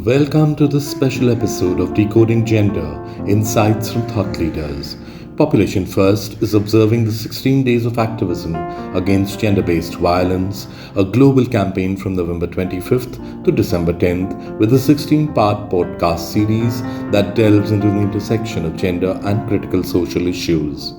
Welcome to this special episode of Decoding Gender Insights from Thought Leaders. Population First is observing the 16 days of activism against gender based violence, a global campaign from November 25th to December 10th, with a 16-part podcast series that delves into the intersection of gender and critical social issues.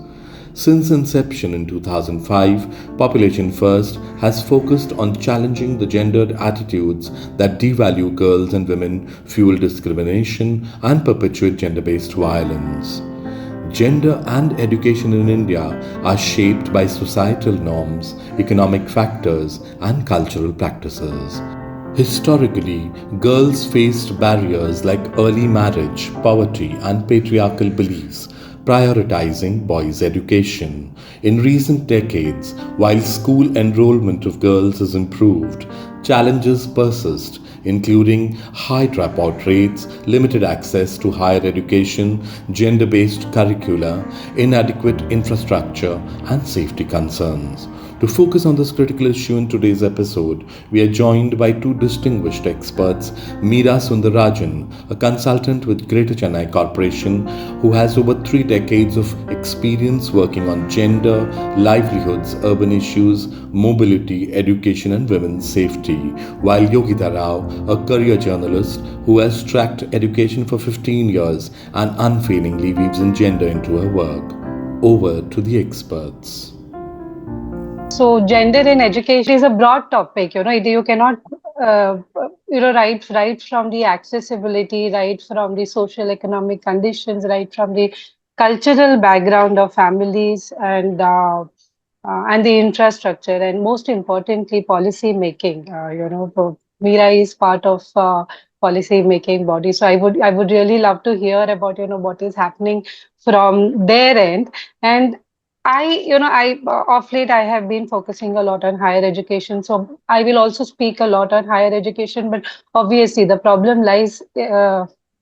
Since inception in 2005, Population First has focused on challenging the gendered attitudes that devalue girls and women, fuel discrimination, and perpetuate gender based violence. Gender and education in India are shaped by societal norms, economic factors, and cultural practices. Historically, girls faced barriers like early marriage, poverty, and patriarchal beliefs, prioritizing boys' education. In recent decades, while school enrollment of girls has improved, challenges persist, including high dropout rates, limited access to higher education, gender based curricula, inadequate infrastructure, and safety concerns. To focus on this critical issue in today's episode, we are joined by two distinguished experts, Meera Sundarajan, a consultant with Greater Chennai Corporation who has over 3 decades of experience working on gender, livelihoods, urban issues, mobility, education, and women's safety, while Yogita Rao, a career journalist who has tracked education for 15 years and unfailingly weaves in gender into her work. Over to the experts. So, gender in education is a broad topic. You cannot, uh, right from the accessibility, right from the social economic conditions, right from the cultural background of families and the infrastructure, and most importantly, policy making. Mira is part of policy making body, so I would really love to hear about what is happening from their end. And of late I have been focusing a lot on higher education, so I will also speak a lot on higher education. But obviously, the problem lies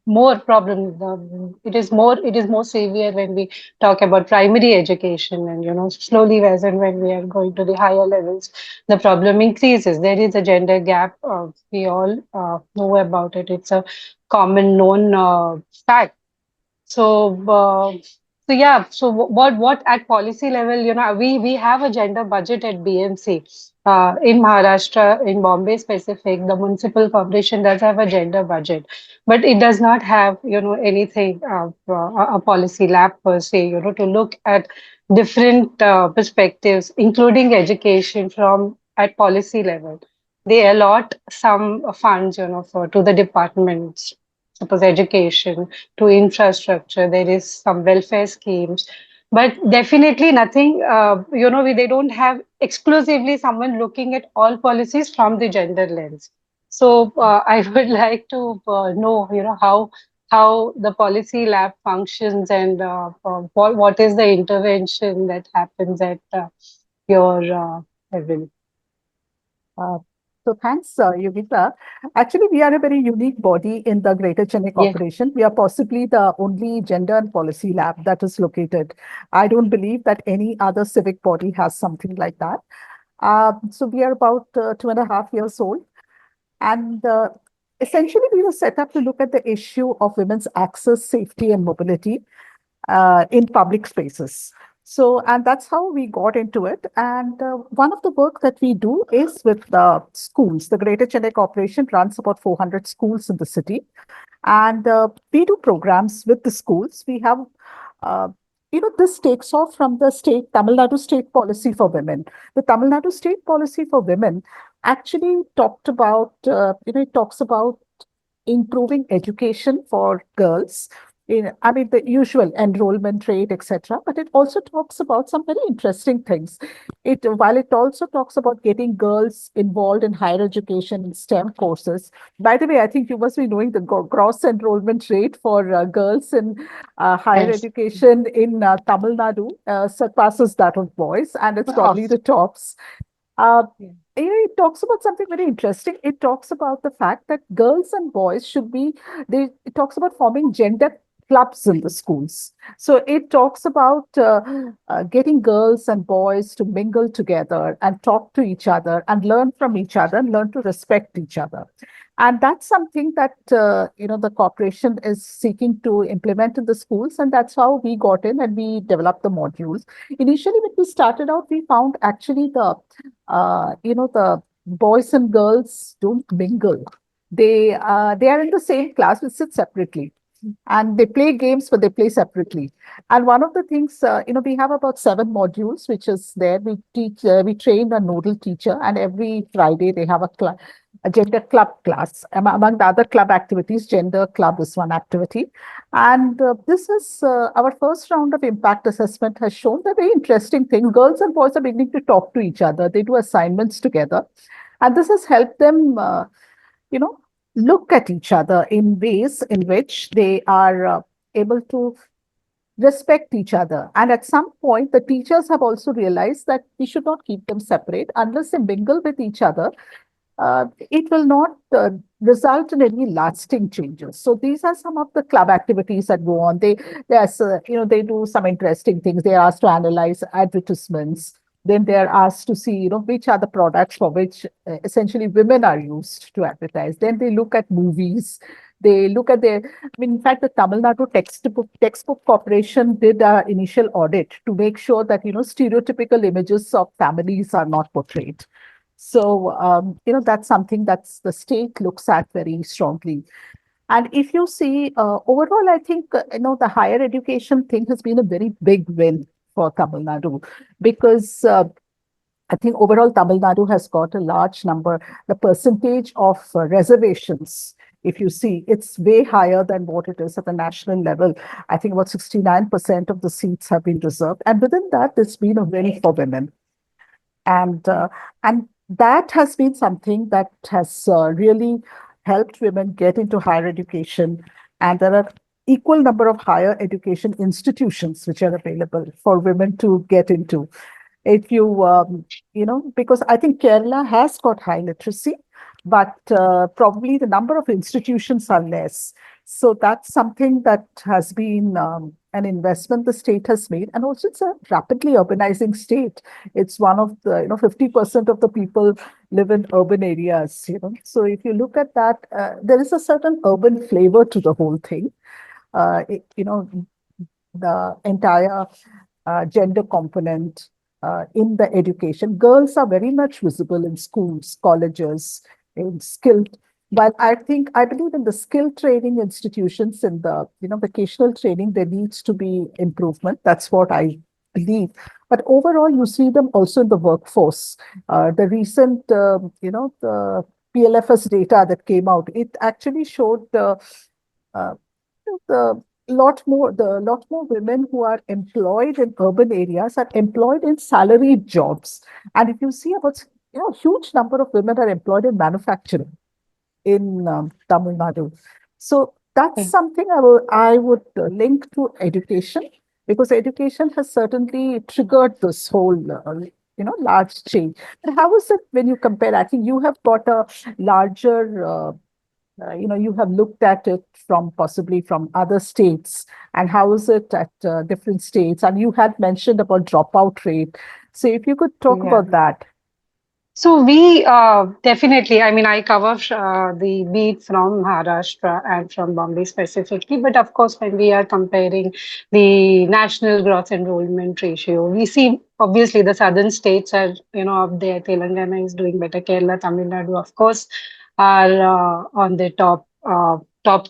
more problem. It is more severe when we talk about primary education, and slowly as and when we are going to the higher levels, the problem increases. There is a gender gap. We all know about it. It's a common known fact. So, yeah. So, what at policy level, we have a gender budget at BMC. In Maharashtra, in Bombay specific, the municipal corporation does have a gender budget, but it does not have, anything a policy lab per se, to look at different perspectives, including education from at policy level. They allot some funds, for to the departments, suppose education to infrastructure. There is some welfare schemes, but definitely nothing. They don't have exclusively someone looking at all policies from the gender lens. So I would like to know, how the policy lab functions, and what is the intervention that happens at your level. Uh, so thanks, Yogita. Actually, we are a very unique body in the Greater Chennai Yeah. Corporation. We are possibly the only gender and policy lab that is located. I don't believe that any other civic body has something like that. So we are about 2.5 years old. And essentially, we were set up to look at the issue of women's access, safety, and mobility in public spaces. So, and that's how we got into it. And one of the work that we do is with the schools. The Greater Chennai Corporation runs about 400 schools in the city. And we do programs with the schools. We have, this takes off from the Tamil Nadu state policy for women. The Tamil Nadu state policy for women actually it talks about improving education for girls. The usual enrollment rate, etc. But it also talks about some very interesting things. While it also talks about getting girls involved in higher education in STEM courses. By the way, I think you must be knowing the gross enrollment rate for girls in higher Yes. education in Tamil Nadu surpasses that of boys, and it's probably the tops. Uh, Yeah. it talks about something very interesting. It talks about the fact that girls and boys it talks about forming gender clubs in the schools. So it talks about getting girls and boys to mingle together and talk to each other and learn from each other and learn to respect each other. And that's something that the corporation is seeking to implement in the schools, and that's how we got in and we developed the modules. Initially, when we started out, we found actually the boys and girls don't mingle. They are in the same class, but sit separately, and they play games, but they play separately. And one of the things, we have about 7 modules, which is there. We train a nodal teacher, and every Friday they have a gender club class. Among the other club activities, gender club is one activity. And this is our first round of impact assessment has shown the very interesting thing. Girls and boys are beginning to talk to each other. They do assignments together. And this has helped them, you know, look at each other in ways in which they are able to respect each other. And at some point, the teachers have also realized that we should not keep them separate unless they mingle with each other. It will not result in any lasting changes. So these are some of the club activities that go on. They do some interesting things. They are asked to analyze advertisements. Then they are asked to see, which are the products for which essentially women are used to advertise. Then they look at movies. They look at in fact, the Tamil Nadu textbook corporation did an initial audit to make sure that, stereotypical images of families are not portrayed. So, that's something that the state looks at very strongly. And if you see overall, I think, the higher education thing has been a very big win for Tamil Nadu because I think overall Tamil Nadu has got a large number, the percentage of reservations. If you see, it's way higher than what it is at the national level. I think about 69% of the seats have been reserved. And within that, there's been a win for women. And that has been something that has really helped women get into higher education. And there are equal number of higher education institutions which are available for women to get into. If you because I think Kerala has got high literacy, but probably the number of institutions are less. So that's something that has been an investment the state has made. And also it's a rapidly urbanizing state. It's one of the, 50% of the people live in urban areas. So if you look at that, there is a certain urban flavor to the whole thing. The entire gender component in the education. Girls are very much visible in schools, colleges, in skilled. But I believe in the skill training institutions and the vocational training, there needs to be improvement. That's what I believe. But overall, you see them also in the workforce. The recent, the PLFS data that came out, it actually showed uh, the lot more women who are employed in urban areas are employed in salaried jobs. And if you see about, huge number of women are employed in manufacturing in Tamil Nadu. So that's Mm. something I would link to education, because education has certainly triggered this whole large change. And how is it when you compare? I think you have got a larger you have looked at it from possibly from other states, and how is it at different states? And you had mentioned about dropout rate. So if you could talk Yeah. about that. So we definitely, I mean, I cover the beat from Maharashtra and from Bombay specifically, but of course, when we are comparing the national gross enrollment ratio, we see obviously the southern states are, up there. Telangana is doing better. Kerala, Tamil Nadu, of course, are on the top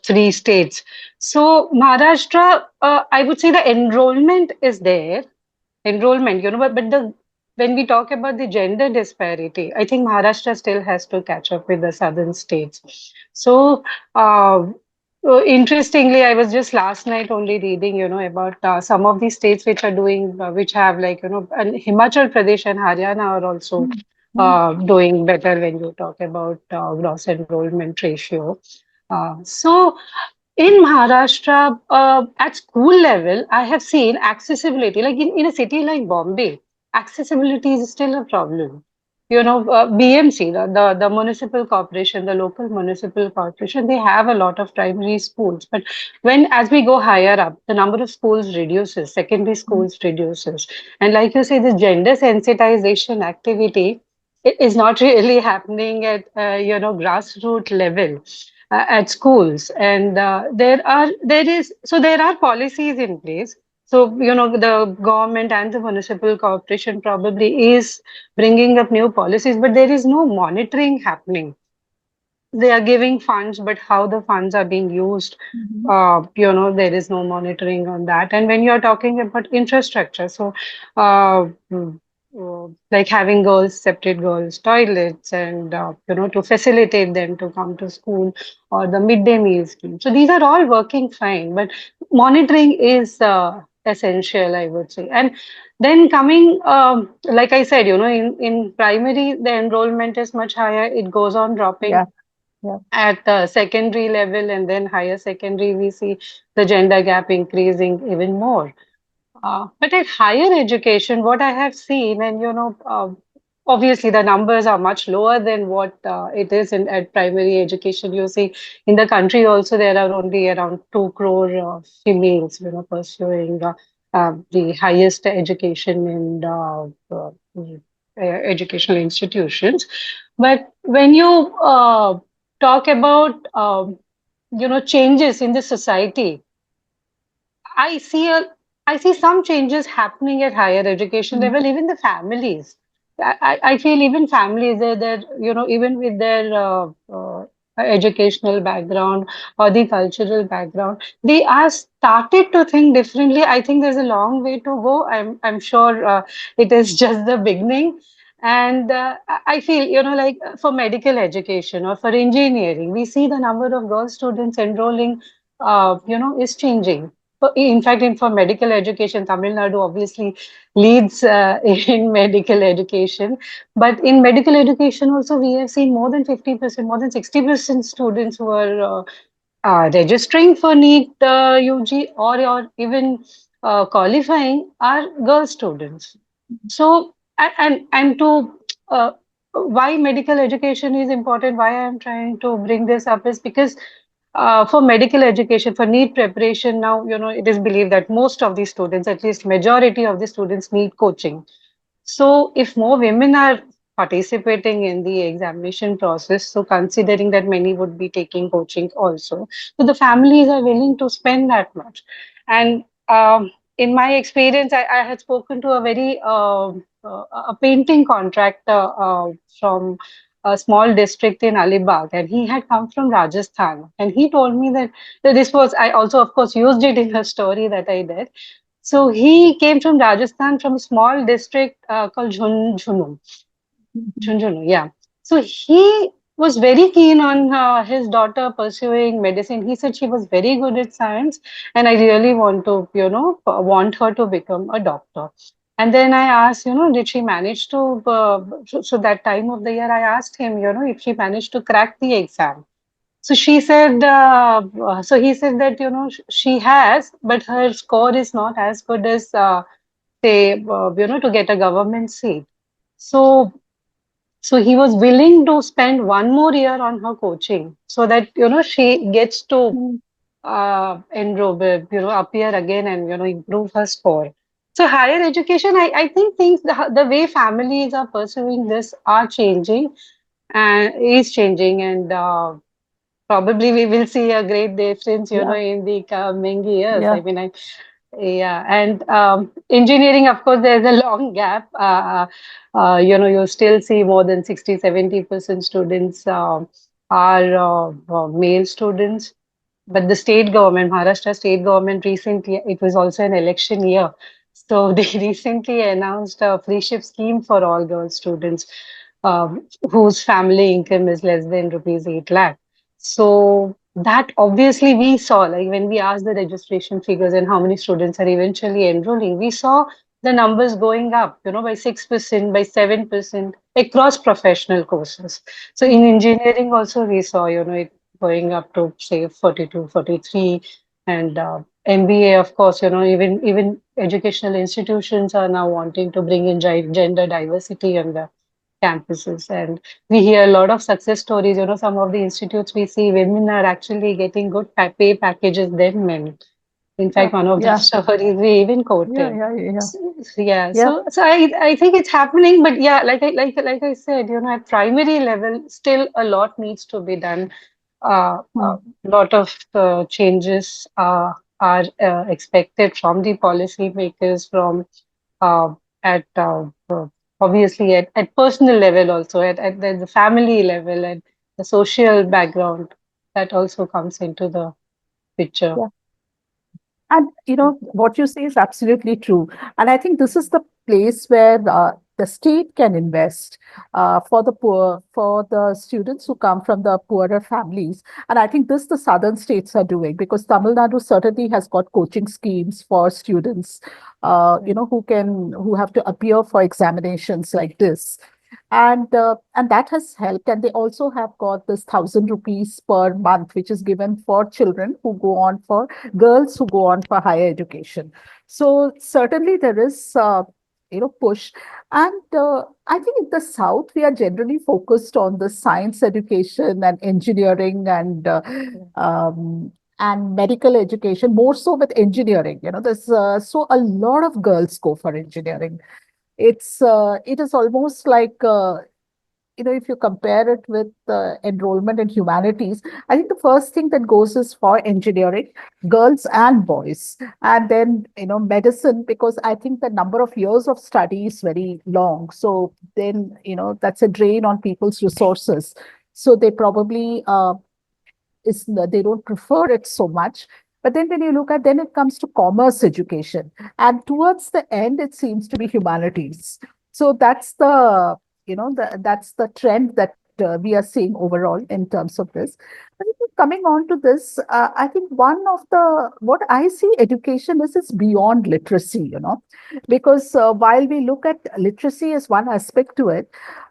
three states. So Maharashtra, I would say the enrollment is there, but the when we talk about the gender disparity, I think Maharashtra still has to catch up with the southern states. So, interestingly, I was just last night only reading, about some of these states which are doing, which have like, and Himachal Pradesh and Haryana are also Mm, mm, doing better when you talk about gross enrollment ratio. So, in Maharashtra, at school level, I have seen accessibility, like in a city like Bombay, accessibility is still a problem. BMC, the municipal corporation, the local municipal corporation, they have a lot of primary schools. But as we go higher up, the number of schools reduces, secondary mm, schools reduces. And like you say, the gender sensitization activity, is not really happening at grassroots level at schools. And there are policies in place. So the government and the municipal corporation probably is bringing up new policies, but there is no monitoring happening. They are giving funds, but how the funds are being used, Mhm. there is no monitoring on that. And when you're talking about infrastructure, so uh, like having separate girls toilets, and to facilitate them to come to school, or the midday meal scheme. So these are all working fine, but monitoring is essential, I would say. And then coming, like I said, in primary, the enrollment is much higher. It goes on dropping Yeah, yeah. at the secondary level, and then higher secondary, we see the gender gap increasing even more. But at higher education, what I have seen, and obviously the numbers are much lower than what it is in at primary education. You see, in the country also there are only around 2 crore females, pursuing the highest education in educational institutions. But when you talk about changes in the society, I see a I see some changes happening at higher education Mm. level, even the families. I feel even families, they're even with their educational background or the cultural background, they are started to think differently. I think there's a long way to go. I'm sure it is just the beginning. And I feel, like for medical education or for engineering, we see the number of girl students enrolling, is changing. In fact, for medical education, Tamil Nadu obviously leads in medical education. But in medical education also, we have seen more than 50%, more than 60% students who are registering for NEET UG, or even qualifying are girl students. So, and to why medical education is important, why I am trying to bring this up is because for medical education, for NEET preparation, now, it is believed that most of the students, at least majority of the students, need coaching. So, if more women are participating in the examination process, so considering that many would be taking coaching also, so the families are willing to spend that much. And in my experience, I had spoken to a very a painting contractor from a small district in Alibag, and he had come from Rajasthan, and he told me that this was, I also of course used it in a story that I did. So he came from Rajasthan, from a small district called Jhunjhunu. Mhm. Jhunjhunu, yeah. So he was very keen on his daughter pursuing medicine. He said she was very good at science, and I really want her to become a doctor. And then I asked, did she manage to? So that time of the year, I asked him, if she managed to crack the exam. So she said, so he said that, she has, but her score is not as good as, say, to get a government seat. So, so he was willing to spend one more year on her coaching so that, she gets to Mm. enroll, appear again and, improve her score. So higher education, I think things, the way families are pursuing this are changing and is changing. And probably we will see a great difference, Yeah, in the coming years. yeah. I mean, yeah, and engineering, of course, there's a long gap. You still see more than 60-70% students are male students. But the state government, Maharashtra state government, recently, it was also an election year. So they recently announced a free shift scheme for all girl students whose family income is less than rupees 8 lakh. So that obviously we saw, like when we asked the registration figures and how many students are eventually enrolling, we saw the numbers going up, by 6%, by 7% across professional courses. So in Mm. engineering also we saw, it going up to say 42, 43, and MBA, of course, even educational institutions are now wanting to bring in gender diversity on the campuses. And we hear a lot of success stories. Some of the institutes we see women are actually getting good pay packages than men. In Yeah, fact, one of the yeah, stories we even yeah, quoted. yeah, yeah, Yeah, yeah. so I think it's happening, but yeah, like I said, at primary level, still a lot needs to be done. A Hmm. lot of changes are expected from the policymakers, from uh, at obviously at personal level, also at the family level, and the social background that also comes into the picture. Yeah. And what you say is absolutely true. And I think this is the place where the state can invest for the poor, for the students who come from the poorer families. And I think this the southern states are doing, because Tamil Nadu certainly has got coaching schemes for students, who have to appear for examinations like this. And that has helped. And they also have got this 1,000 rupees per month, which is given for children who go on for girls who go on for higher education. So certainly there is push. And I think in the south we are generally focused on the science education and engineering and medical education, more so with engineering. There's so a lot of girls go for engineering. It is almost like if you compare it with enrollment in humanities, I think the first thing that goes is for engineering, girls and boys, and then medicine, because I think the number of years of study is very long. So then that's a drain on people's resources. So they probably is they don't prefer it so much. But then when you look at, then it comes to commerce education, and towards the end it seems to be humanities. So that's that's the trend that we are seeing overall in terms of this. But I think coming on to this, I think one of the what I see education is beyond literacy, because while we look at literacy as one aspect to it,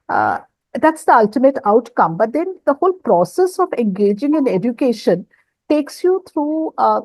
uh, that's the ultimate outcome. But then the whole process of engaging in education takes you through uh,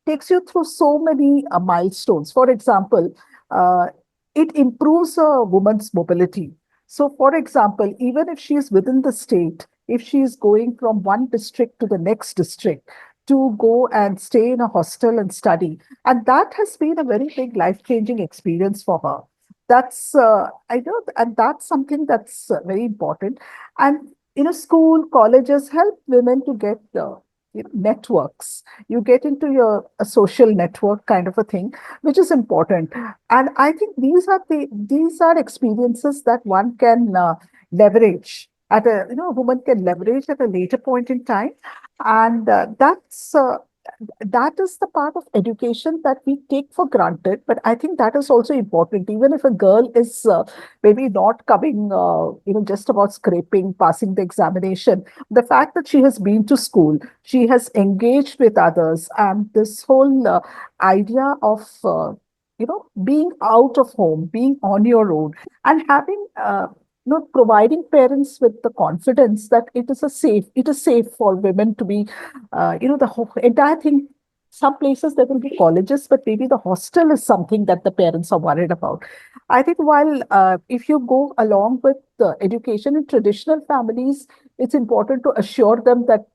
takes you through so many milestones. For example, uh, it improves a woman's mobility. So, for example, even if she is within the state, if she is going from one district to the next district to go and stay in a hostel and study, and that has been a very big life-changing experience for her. That's I know, and that's something that's very important. And school, colleges help women to get networks. You get into your a social network kind of a thing, which is important. And I think these are experiences that one can leverage at a woman can leverage at a later point in time. And that is the part of education that we take for granted. But I think that is also important. Even if a girl is maybe not coming, just about scraping, passing the examination, the fact that she has been to school, she has engaged with others, and this whole idea of being out of home, being on your own, and having providing parents with the confidence that it is safe for women to be the whole entire thing. Some places there will be colleges, but maybe the hostel is something that the parents are worried about. I think while if you go along with education in traditional families, it's important to assure them that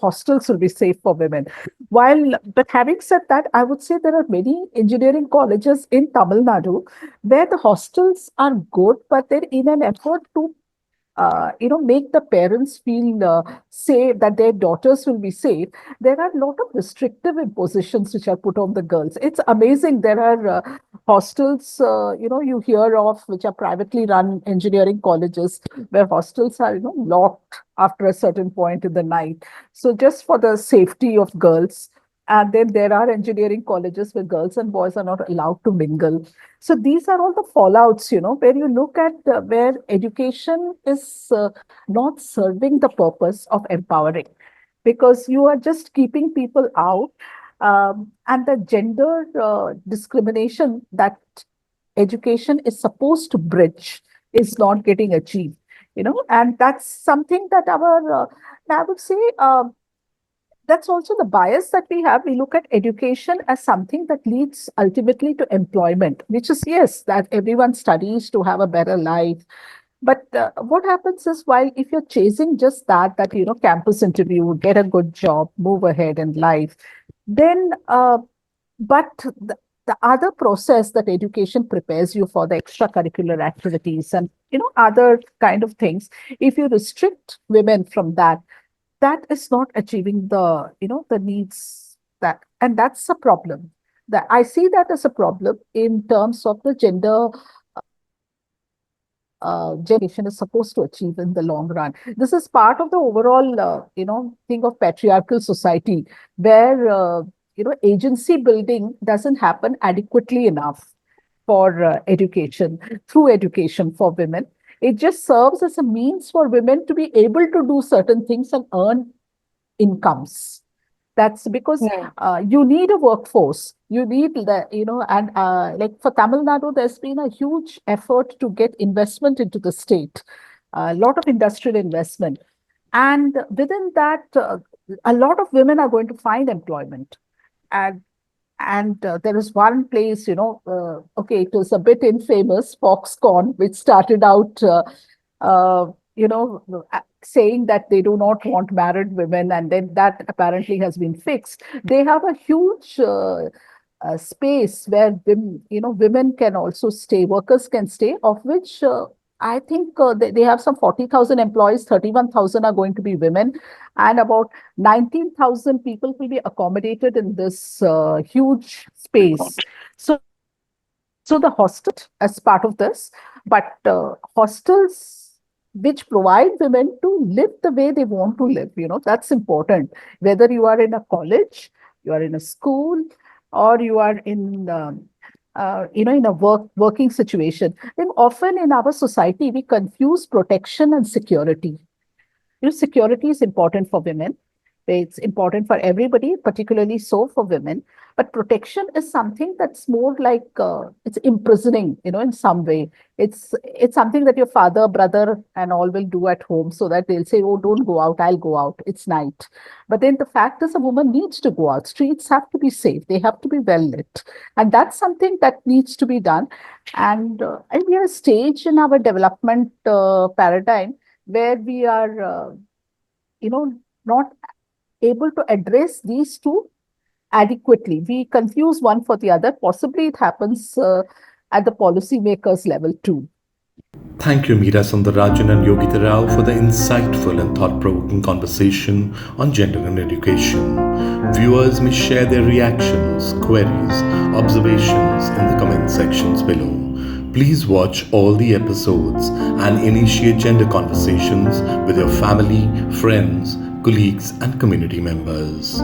hostels will be safe for women. But having said that, I would say there are many engineering colleges in Tamil Nadu where the hostels are good, but they're in an effort to make the parents feel safe, that their daughters will be safe. There are a lot of restrictive impositions which are put on the girls. It's amazing. There are hostels, you hear of, which are privately run engineering colleges, where hostels are, locked after a certain point in the night. So just for the safety of girls. And then there are engineering colleges where girls and boys are not allowed to mingle. So these are all the fallouts, where you look at where education is not serving the purpose of empowering, because you are just keeping people out. And the gender discrimination that education is supposed to bridge is not getting achieved, and that's something that I would say, that's also the bias that we have. We look at education as something that leads ultimately to employment, which is, yes, that everyone studies to have a better life. But what happens is, while if you're chasing just that campus interview, get a good job, move ahead in life, Then, but the other process that education prepares you for the extracurricular activities and other kind of things, if you restrict women from that, that is not achieving the the needs that, and that's a problem. That I see that as a problem in terms of the gender generation is supposed to achieve in the long run. This is part of the overall, thing of patriarchal society where, agency building doesn't happen adequately enough for education, through education for women. It just serves as a means for women to be able to do certain things and earn incomes. That's because Yeah. you need a workforce. You need the, and like for Tamil Nadu, there's been a huge effort to get investment into the state, a lot of industrial investment. And within that, a lot of women are going to find employment. And there is one place, okay, it was a bit infamous, Foxconn, which started out, uh, saying that they do not want married women, and then that apparently has been fixed. They have a huge space where women can also stay, workers can stay, of which I think they have some 40,000 employees, 31,000 are going to be women, and about 19,000 people will be accommodated in this huge space. So the hostel as part of this, but hostels which provide women to live the way they want to live, that's important. Whether you are in a college, you are in a school, or you are in in a working situation. Then often in our society we confuse protection and security. Security is important for women. It's important for everybody, particularly so for women. But protection is something that's more like it's imprisoning, in some way. It's something that your father, brother, and all will do at home, so that they'll say, "Oh, don't go out. I'll go out. It's night." But then the fact is, a woman needs to go out. Streets have to be safe. They have to be well lit, and that's something that needs to be done. And we are a stage in our development paradigm where we are, you know, not able to address these two adequately. We confuse one for the other. Possibly it happens at the policymakers level too. Thank you, Meera Sundarajan and Yogita Rao, for the insightful and thought provoking conversation on gender and education. Viewers may share their reactions, queries, observations in the comment sections below. Please watch all the episodes and initiate gender conversations with your family, friends, colleagues, and community members.